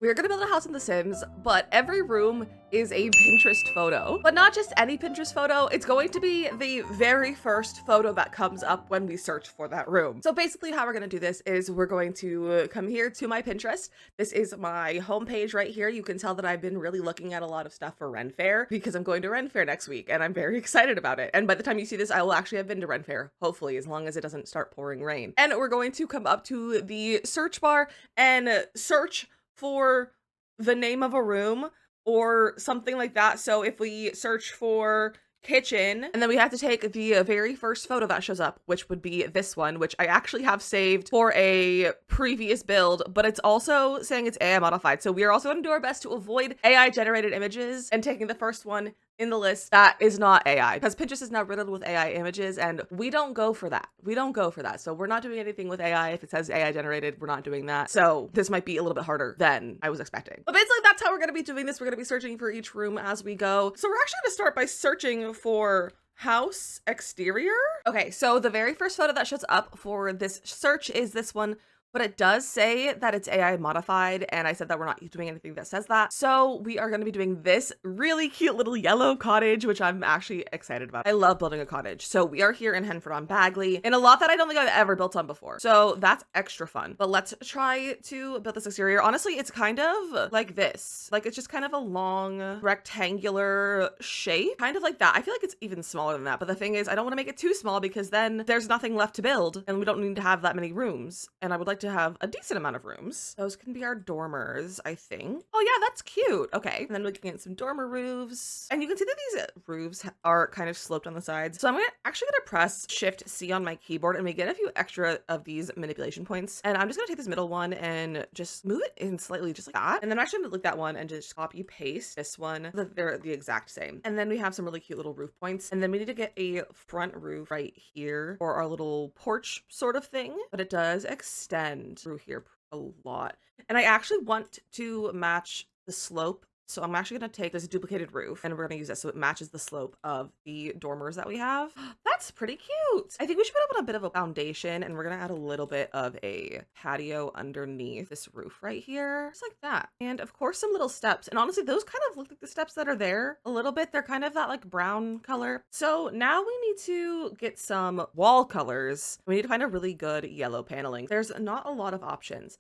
We're gonna build a house in The Sims, but every room is a Pinterest photo. But not just any Pinterest photo, it's going to be the very first photo that comes up when we search for that room. So basically how we're gonna do this is we're going to come here to my Pinterest. This is my homepage right here. You can tell that I've been really looking at a lot of stuff for Ren Fair because I'm going to Ren Fair next week and I'm very excited about it. And by the time you see this, I will actually have been to Ren Fair, hopefully, as long as it doesn't start pouring rain. And we're going to come up to the search bar and search for the name of a room or something like that. So if we search for kitchen, and then we have to take the very first photo that shows up, which would be this one, which I actually have saved for a previous build, but it's also saying it's AI modified. So we are also going to do our best to avoid AI generated images and taking the first one in the list that is not AI, because Pinterest is now riddled with AI images and we don't go for that. We don't go for that. So we're not doing anything with AI. If it says AI generated, we're not doing that. So this might be a little bit harder than I was expecting. But basically that's how we're going to be doing this. We're going to be searching for each room as we go. So we're actually going to start by searching for house exterior. Okay, so the very first photo that shows up for this search is this one, but it does say that it's AI modified, and I said that we're not doing anything that says that. So we are going to be doing this really cute little yellow cottage, which I'm actually excited about. I love building a cottage. So we are here in Henford on Bagley in a lot that I don't think I've ever built on before. So that's extra fun. But let's try to build this exterior. Honestly, it's kind of like this. Like it's just kind of a long rectangular shape, kind of like that. I feel like it's even smaller than that. But the thing is, I don't want to make it too small because then there's nothing left to build and we don't need to have that many rooms. And I would like to have a decent amount of rooms. Those can be our dormers, I think. Oh yeah, that's cute. Okay. And then we can get some dormer roofs. And you can see that these roofs are kind of sloped on the sides. So I'm actually gonna press Shift C on my keyboard and we get a few extra of these manipulation points. And I'm just gonna take this middle one and just move it in slightly just like that. And then I'm actually gonna look that one and just copy paste this one. They're the exact same. And then we have some really cute little roof points. And then we need to get a front roof right here for our little porch sort of thing. But it does extend through here a lot. And I actually want to match the slope. So I'm actually going to take this duplicated roof and we're going to use this so it matches the slope of the dormers that we have. That's pretty cute. I think we should put up a bit of a foundation and we're going to add a little bit of a patio underneath this roof right here. Just like that. And of course, some little steps. And honestly, those kind of look like the steps that are there a little bit. They're kind of that like brown color. So now we need to get some wall colors. We need to find a really good yellow paneling. There's not a lot of options.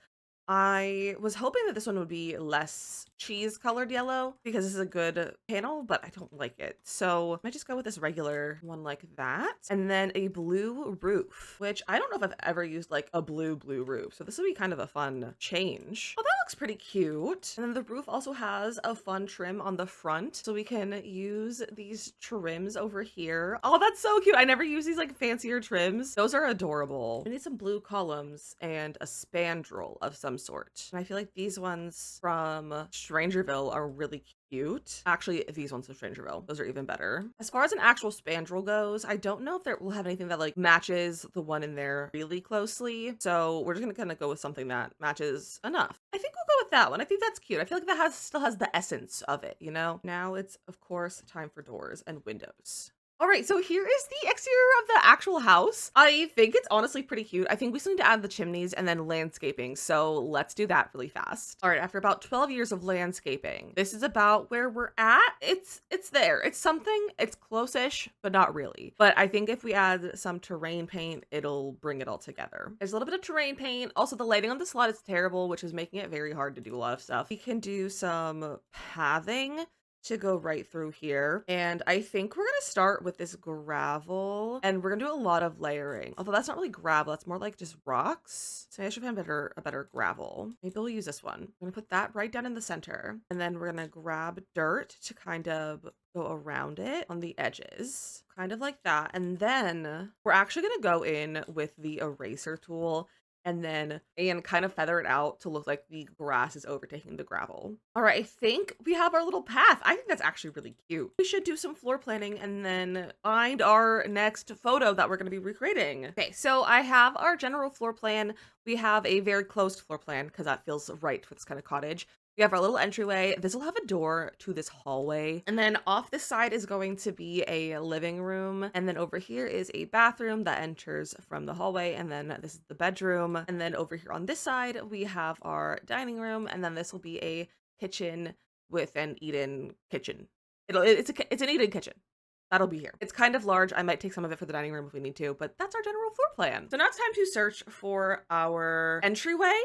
I was hoping that this one would be less cheese colored yellow because this is a good panel, but I don't like it. So I might just go with this regular one like that. And then a blue roof, which I don't know if I've ever used like a blue roof. So this would be kind of a fun change. Oh, that looks pretty cute. And then the roof also has a fun trim on the front. So we can use these trims over here. Oh, that's so cute. I never use these like fancier trims. Those are adorable. We need some blue columns and a spandrel of some sort. And I feel like these ones from Strangerville are really cute. Actually, these ones from Strangerville, those are even better. As far as an actual spandrel goes, I don't know if there will have anything that like matches the one in there really closely. So we're just gonna kind of go with something that matches enough. I think we'll go with that one. I think that's cute. I feel like that still has the essence of it, you know? Now it's of course time for doors and windows. All right, so here is the exterior of the actual house. I think it's honestly pretty cute. I think we still need to add the chimneys and then landscaping. So let's do that really fast. All right, after about 12 years of landscaping, this is about where we're at. It's there. It's something, it's close-ish, but not really. But I think if we add some terrain paint, it'll bring it all together. There's a little bit of terrain paint. Also, the lighting on the slot is terrible, which is making it very hard to do a lot of stuff. We can do some pathing to go right through here. And I think we're gonna start with this gravel and we're gonna do a lot of layering. Although that's not really gravel, that's more like just rocks. So I should find a better gravel. Maybe we'll use this one. I'm gonna put that right down in the center. And then we're gonna grab dirt to kind of go around it on the edges, kind of like that. And then we're actually gonna go in with the eraser tool and kind of feather it out to look like the grass is overtaking the gravel. All right, I think we have our little path. I think that's actually really cute. We should do some floor planning and then find our next photo that we're going to be recreating. Okay, so I have our general floor plan. We have a very closed floor plan because that feels right for this kind of cottage. We have our little entryway. This will have a door to this hallway. And then off this side is going to be a living room. And then over here is a bathroom that enters from the hallway. And then this is the bedroom. And then over here on this side, we have our dining room. And then this will be a kitchen with an eat-in kitchen. It's an eat-in kitchen. That'll be here. It's kind of large. I might take some of it for the dining room if we need to, but that's our general floor plan. So now it's time to search for our entryway.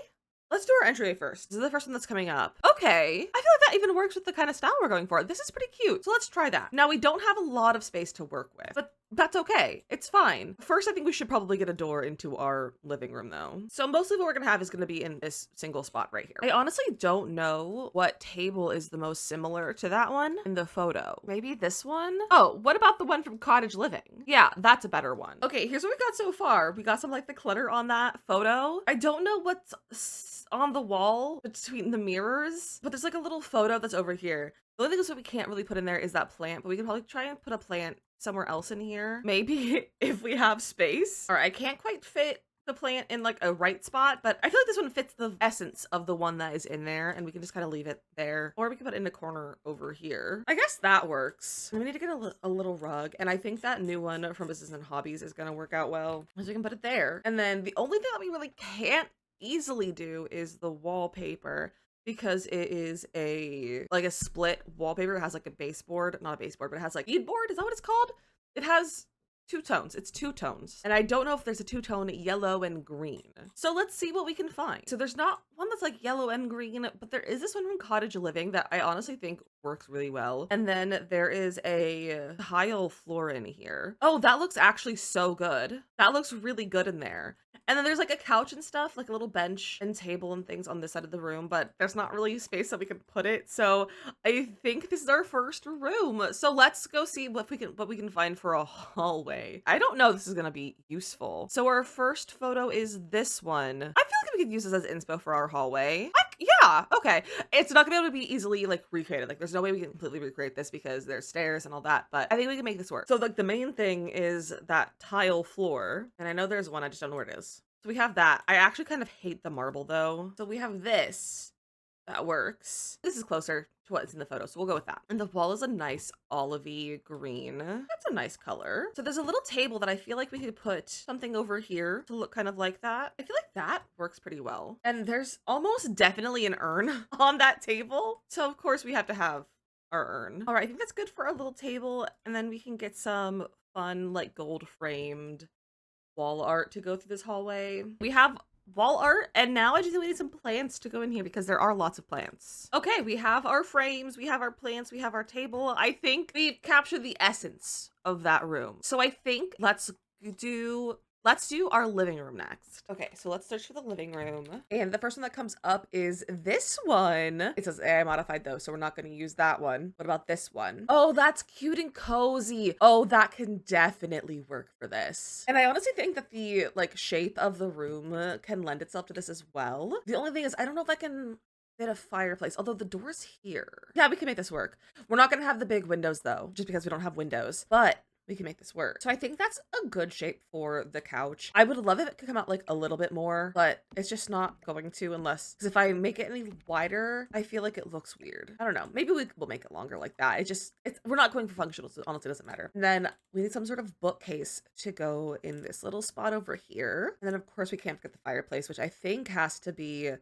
Let's do our entryway first. This is the first one that's coming up. Okay. I feel like that even works with the kind of style we're going for. This is pretty cute. So let's try that. Now we don't have a lot of space to work with, but that's okay. It's fine. First, I think we should probably get a door into our living room though. So mostly what we're gonna have is gonna be in this single spot right here. I honestly don't know what table is the most similar to that one in the photo. Maybe this one? Oh, what about the one from Cottage Living? Yeah, that's a better one. Okay, here's what we got so far. We got some like the clutter on that photo. I don't know what's on the wall between the mirrors, but there's like a little photo that's over here. The only thing is what we can't really put in there is that plant, but we could probably try and put a plant somewhere else in here. Maybe if we have space. All right, I can't quite fit the plant in like a right spot, but I feel like this one fits the essence of the one that is in there, and we can just kind of leave it there. Or we can put it in the corner over here. I guess that works. We need to get a little rug, and I think that new one from Business and Hobbies is gonna work out well, so we can put it there. And then the only thing that we really can't easily do is the wallpaper, because it is a split wallpaper. It has like a baseboard, not a baseboard, but it has like beadboard. Is that what it's called? It has two tones. It's two tones. And I don't know if there's a two-tone yellow and green. So let's see what we can find. So there's not one that's like yellow and green, but there is this one from Cottage Living that I honestly think works really well. And then there is a tile floor in here. Oh, that looks actually so good. That looks really good in there. And then there's like a couch and stuff, like a little bench and table and things on this side of the room, but there's not really space that we can put it. So I think this is our first room. So let's go see what we can find for a hallway. I don't know if this is gonna be useful. So our first photo is this one. I feel like we could use this as inspo for our hallway. Yeah, okay. It's not gonna be able to be easily like recreated. Like there's no way we can completely recreate this because there's stairs and all that, but I think we can make this work. So like the main thing is that tile floor, and I know there's one, I just don't know where it is. So we have that. I actually kind of hate the marble though. So we have this. That works. This is closer to what's in the photo, so we'll go with that. And the wall is a nice olivey green. That's a nice color. So there's a little table that I feel like we could put something over here to look kind of like that. I feel like that works pretty well. And there's almost definitely an urn on that table. So of course we have to have our urn. All right, I think that's good for our little table. And then we can get some fun like gold framed wall art to go through this hallway. We have wall art, and now I just think we need some plants to go in here because there are lots of plants. Okay, we have our frames, we have our plants, we have our table. I think we've captured the essence of that room. So I think let's do our living room next. Okay, so let's search for the living room. And the first one that comes up is this one. It says AI modified though, so we're not going to use that one. What about this one? Oh, that's cute and cozy. Oh, that can definitely work for this. And I honestly think that the like shape of the room can lend itself to this as well. The only thing is I don't know if I can fit a fireplace, although the door's here. Yeah, we can make this work. We're not going to have the big windows though, just because we don't have windows, but we can make this work. So I think that's a good shape for the couch. I would love if it could come out like a little bit more, but it's just not going to unless, because if I make it any wider, I feel like it looks weird. I don't know. Maybe we'll make it longer like that. We're not going for functional, so honestly it doesn't matter. And then we need some sort of bookcase to go in this little spot over here. And then of course we can't forget the fireplace, which I think has to be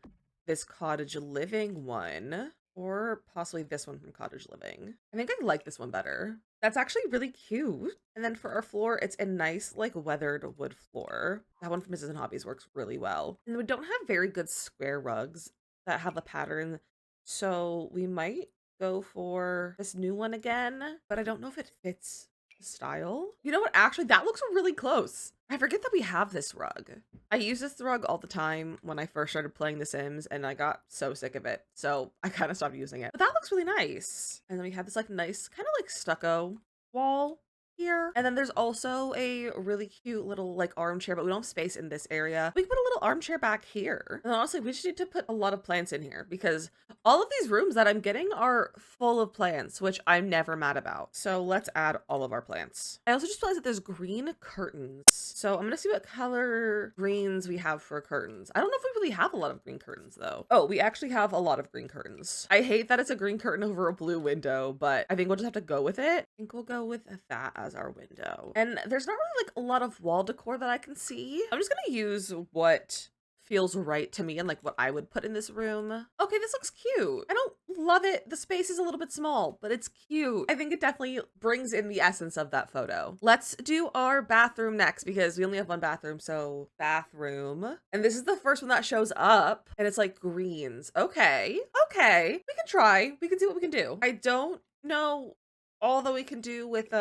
this Cottage Living one. Or possibly this one from Cottage Living. I think I like this one better. That's actually really cute. And then for our floor, it's a nice like weathered wood floor. That one from Mrs. and Hobbies works really well. And we don't have very good square rugs that have a pattern. So we might go for this new one again, but I don't know if it fits the style. You know what? Actually, that looks really close. I forget that we have this rug. I use this rug all the time when I first started playing The Sims, and I got so sick of it. So I kind of stopped using it. But that looks really nice. And then we have this like nice kind of like stucco wall here. And then there's also a really cute little like armchair, but we don't have space in this area. We can put a little armchair back here. And honestly, we just need to put a lot of plants in here because all of these rooms that I'm getting are full of plants, which I'm never mad about. So let's add all of our plants. I also just realized that there's green curtains. So I'm gonna see what color greens we have for curtains. I don't know if we really have a lot of green curtains though. Oh, we actually have a lot of green curtains. I hate that it's a green curtain over a blue window, but I think we'll just have to go with it. I think we'll go with that as our window. And there's not really like a lot of wall decor that I can see. I'm just gonna use what feels right to me and like what I would put in this room. Okay, this looks cute. I don't love it. The space is a little bit small, but it's cute. I think it definitely brings in the essence of that photo. Let's do our bathroom next because we only have one bathroom. So bathroom. And this is the first one that shows up and it's like greens. Okay. Okay. We can try. We can see what we can do. I don't know all that we can do with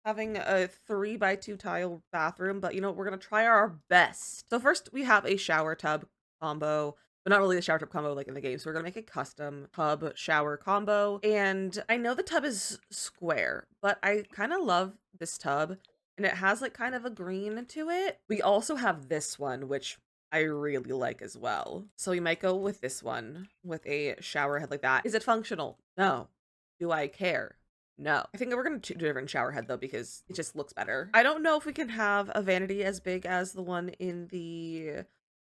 having a 3x2 tile bathroom, but you know, we're gonna try our best. So first we have a shower tub combo, but not really a shower tub combo like in the game. So we're gonna make a custom tub shower combo. And I know the tub is square, but I kind of love this tub and it has like kind of a green to it. We also have this one, which I really like as well. So we might go with this one with a shower head like that. Is it functional? No. Do I care? No. I think we're gonna do a different shower head though because it just looks better. I don't know if we can have a vanity as big as the one in the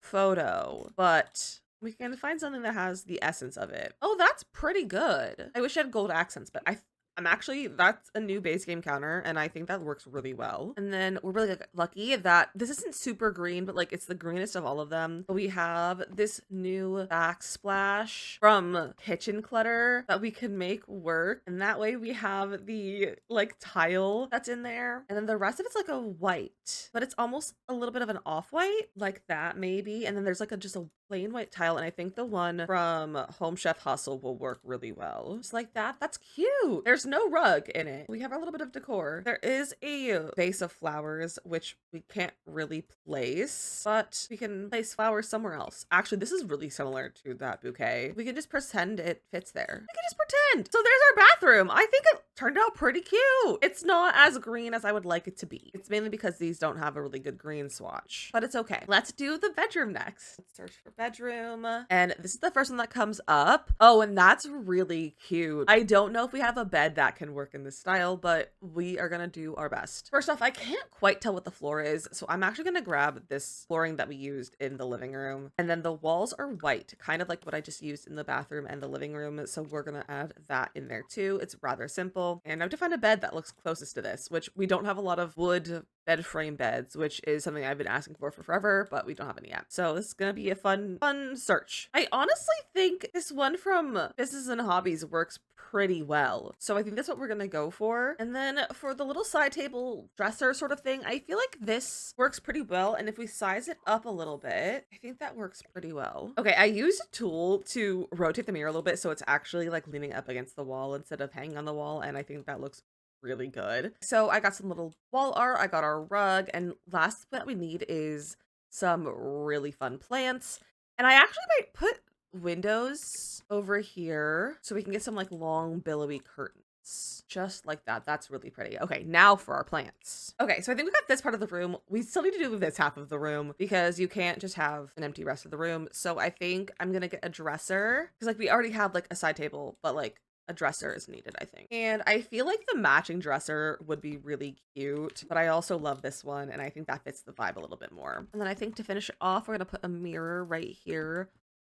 photo, but we can find something that has the essence of it. Oh, that's pretty good. I wish it had gold accents, but I'm actually, that's a new base game counter and I think that works really well. And then we're really lucky that this isn't super green, but like it's the greenest of all of them. But we have this new backsplash from Kitchen Clutter that we can make work. And that way we have the like tile that's in there. And then the rest of it's like a white, but it's almost a little bit of an off-white like that maybe. And then there's like just a plain white tile. And I think the one from Home Chef Hustle will work really well. Just like that. That's cute. There's no rug in it. We have a little bit of decor. There is a vase of flowers, which we can't really place, but we can place flowers somewhere else. Actually, this is really similar to that bouquet. We can just pretend it fits there. We can just pretend. So there's our bathroom. I think it turned out pretty cute. It's not as green as I would like it to be. It's mainly because these don't have a really good green swatch, but it's okay. Let's do the bedroom next. Let's search for bedroom. And this is the first one that comes up. Oh, and that's really cute. I don't know if we have a bed that can work in this style, but we are gonna do our best. First off, I can't quite tell what the floor is, so I'm actually gonna grab this flooring that we used in the living room, and then the walls are white, kind of like what I just used in the bathroom and the living room, so we're gonna add that in there too. It's rather simple, and I have to find a bed that looks closest to this, which we don't have a lot of wood bed frame beds, which is something I've been asking for forever, but we don't have any yet. So this is gonna be a fun search. I honestly think this one from Business and Hobbies works pretty well. So I think that's what we're gonna go for. And then for the little side table dresser sort of thing, I feel like this works pretty well. And if we size it up a little bit, I think that works pretty well. Okay, I used a tool to rotate the mirror a little bit so it's actually like leaning up against the wall instead of hanging on the wall. And I think that looks really good. So I got some little wall art, I got our rug, and last that we need is some really fun plants. And I actually might put windows over here so we can get some like long billowy curtains just like that. That's really pretty. Okay, now for our plants. Okay, so I think we got this part of the room. We still need to do this half of the room because you can't just have an empty rest of the room. So I think I'm gonna get a dresser because like we already have like a side table, but like a dresser is needed, I think. And I feel like the matching dresser would be really cute, but I also love this one and I think that fits the vibe a little bit more. And then I think to finish it off, we're gonna put a mirror right here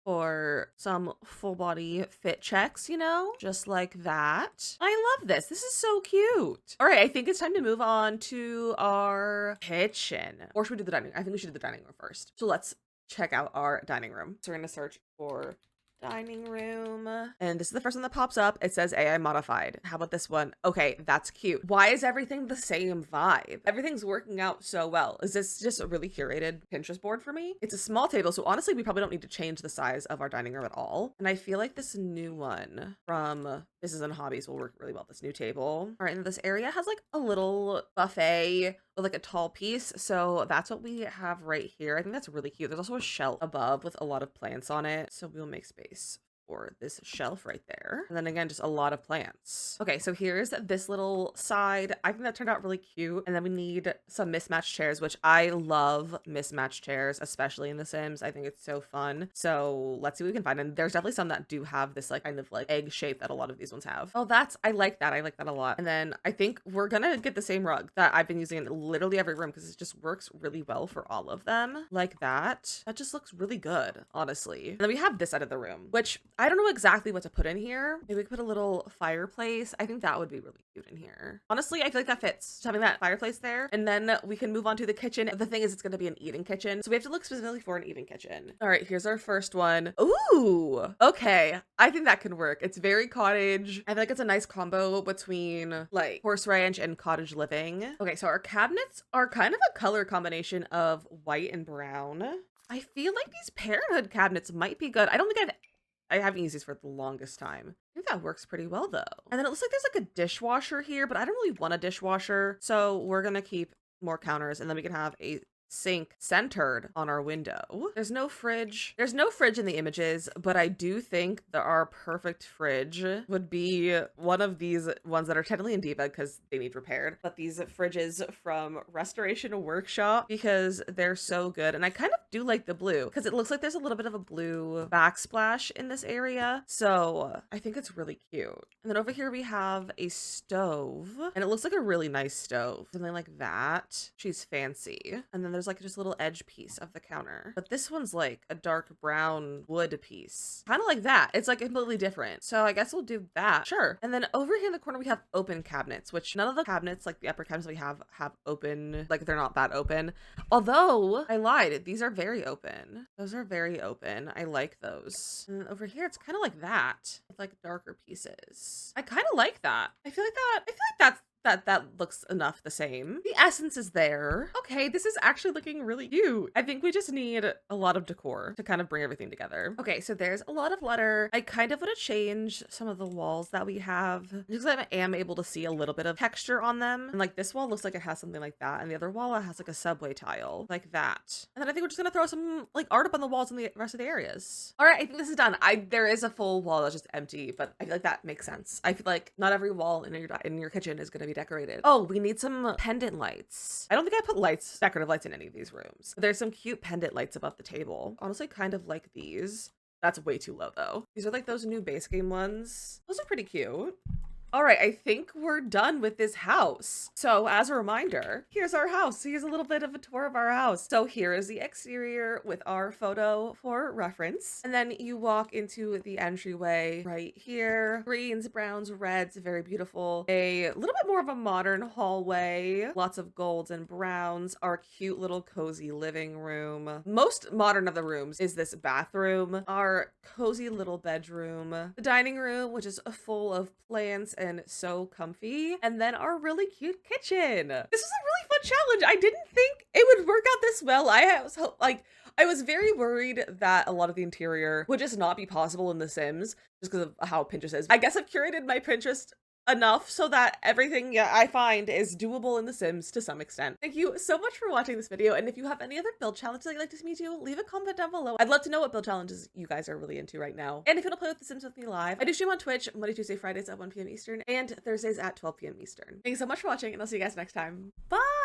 for some full body fit checks, you know, just like that. I love this. This is so cute. All right, I think it's time to move on to our kitchen. Or should we do the dining room? I think we should do the dining room first. So let's check out our dining room. So we're gonna search for dining room, and this is the first one that pops up. It says AI modified. How about this one? Okay, that's cute. Why is everything the same vibe? Everything's working out so well. Is this just a really curated Pinterest board for me? It's a small table, so honestly we probably don't need to change the size of our dining room at all. And I feel like this new one from Business and Hobbies will work really well. This new table. All right, and this area has like a little buffet with like a tall piece, so that's what we have right here. I think that's really cute. There's also a shelf above with a lot of plants on it, so we'll make space or this shelf right there. And then again, just a lot of plants. Okay, so here's this little side. I think that turned out really cute. And then we need some mismatched chairs, which I love mismatched chairs, especially in The Sims. I think it's so fun. So let's see what we can find. And there's definitely some that do have this like kind of like egg shape that a lot of these ones have. Oh, I like that. I like that a lot. And then I think we're gonna get the same rug that I've been using in literally every room because it just works really well for all of them. Like that. That just looks really good, honestly. And then we have this side of the room, which I don't know exactly what to put in here. Maybe we could put a little fireplace. I think that would be really cute in here. Honestly, I feel like that fits. Having that fireplace there. And then we can move on to the kitchen. The thing is, it's going to be an eating kitchen. So we have to look specifically for an eating kitchen. All right, here's our first one. Ooh, okay. I think that can work. It's very cottage. I feel like it's a nice combo between like horse ranch and cottage living. Okay, so our cabinets are kind of a color combination of white and brown. I feel like these parenthood cabinets might be good. I haven't used these for the longest time. I think that works pretty well though. And then it looks like there's like a dishwasher here, but I don't really want a dishwasher. So we're gonna keep more counters and then we can have a sink centered on our window. There's no fridge. There's no fridge in the images, but I do think that our perfect fridge would be one of these ones that are technically in Diva because they need repaired, but these fridges from Restoration Workshop because they're so good. And I kind of do like the blue because it looks like there's a little bit of a blue backsplash in this area. So I think it's really cute. And then over here we have a stove and it looks like a really nice stove. Something like that. She's fancy. And then there's like just a little edge piece of the counter. But this one's like a dark brown wood piece. Kind of like that. It's like completely different. So I guess we'll do that. Sure. And then over here in the corner, we have open cabinets, which none of the cabinets, like the upper cabinets we have open, like they're not that open. Although I lied, these are very open. Those are very open. I like those. And over here, it's kind of like that with like darker pieces. I kind of like that. I feel like that looks enough the same. The essence is there. Okay, this is actually looking really cute. I think we just need a lot of decor to kind of bring everything together. Okay, so there's a lot of letter. I kind of want to change some of the walls that we have because I am able to see a little bit of texture on them. And like this wall looks like it has something like that. And the other wall has like a subway tile like that. And then I think we're just gonna throw some like art up on the walls in the rest of the areas. All right, I think this is done. There is a full wall that's just empty, but I feel like that makes sense. I feel like not every wall in your kitchen is gonna be decorated. Oh, we need some pendant lights. I don't think I put decorative lights in any of these rooms. There's some cute pendant lights above the table. Honestly, kind of like these. That's way too low though. These are like those new base game ones. Those are pretty cute. All right, I think we're done with this house. So as a reminder, here's our house. Here's a little bit of a tour of our house. So here is the exterior with our photo for reference. And then you walk into the entryway right here. Greens, browns, reds, very beautiful. A little bit more of a modern hallway. Lots of golds and browns. Our cute little cozy living room. Most modern of the rooms is this bathroom. Our cozy little bedroom. The dining room, which is full of plants and so comfy. And then our really cute kitchen. This was a really fun challenge. I didn't think it would work out this well. I was very worried that a lot of the interior would just not be possible in The Sims just because of how Pinterest is. I guess I've curated my Pinterest enough so that everything I find is doable in The Sims to some extent. Thank you so much for watching this video, and if you have any other build challenges that you'd like to see me do, leave a comment down below. I'd love to know what build challenges you guys are really into right now. And if you want to play with The Sims with me live, I do stream on Twitch Monday, Tuesday, Fridays at 1 p.m. Eastern and Thursdays at 12 p.m. Eastern. Thanks so much for watching, and I'll see you guys next time. Bye!